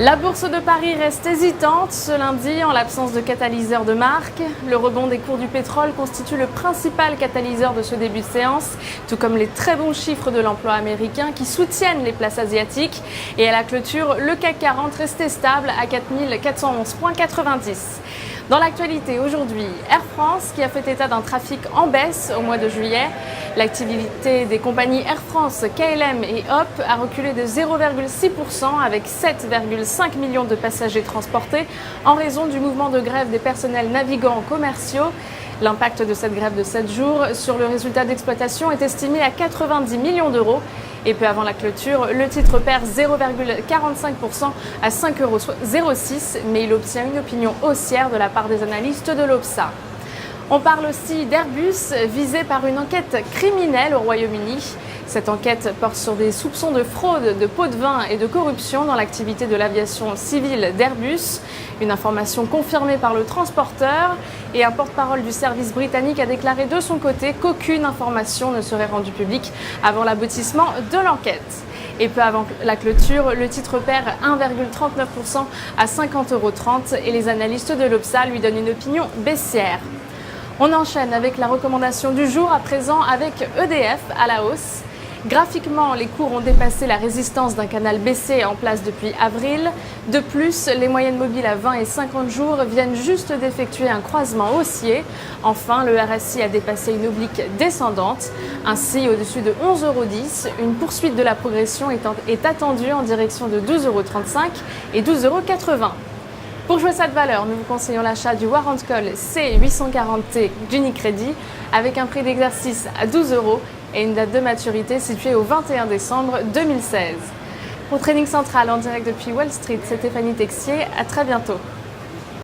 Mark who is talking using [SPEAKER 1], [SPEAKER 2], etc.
[SPEAKER 1] La bourse de Paris reste hésitante ce lundi en l'absence de catalyseur de marque. Le rebond des cours du pétrole constitue le principal catalyseur de ce début de séance, tout comme les très bons chiffres de l'emploi américain qui soutiennent les places asiatiques. Et à la clôture, le CAC 40 restait stable à 4411,90. Dans l'actualité aujourd'hui, Air France qui a fait état d'un trafic en baisse au mois de juillet. L'activité des compagnies Air France, KLM et HOP a reculé de 0,6% avec 7,5 millions de passagers transportés en raison du mouvement de grève des personnels navigants commerciaux. L'impact de cette grève de 7 jours sur le résultat d'exploitation est estimé à 90 millions d'euros. Et peu avant la clôture, le titre perd 0,45% à 5,06 €, mais il obtient une opinion haussière de la part des analystes de l'OPSA. On parle aussi d'Airbus, visé par une enquête criminelle au Royaume-Uni. Cette enquête porte sur des soupçons de fraude, de pots de vin et de corruption dans l'activité de l'aviation civile d'Airbus. Une information confirmée par le transporteur et un porte-parole du service britannique a déclaré de son côté qu'aucune information ne serait rendue publique avant l'aboutissement de l'enquête. Et peu avant la clôture, le titre perd 1,39% à 50,30 € et les analystes de l'OPSA lui donnent une opinion baissière. On enchaîne avec la recommandation du jour, à présent avec EDF à la hausse. Graphiquement, les cours ont dépassé la résistance d'un canal baissier en place depuis avril. De plus, les moyennes mobiles à 20 et 50 jours viennent juste d'effectuer un croisement haussier. Enfin, le RSI a dépassé une oblique descendante. Ainsi, au-dessus de 11,10 €, une poursuite de la progression est attendue en direction de 12,35 € et 12,80 €. Pour jouer cette valeur, nous vous conseillons l'achat du Warrant Call C840T d'Unicredit avec un prix d'exercice à 12 € et une date de maturité située au 21 décembre 2016. Pour Trading Central en direct depuis Wall Street, c'est Stéphanie Texier. À très bientôt.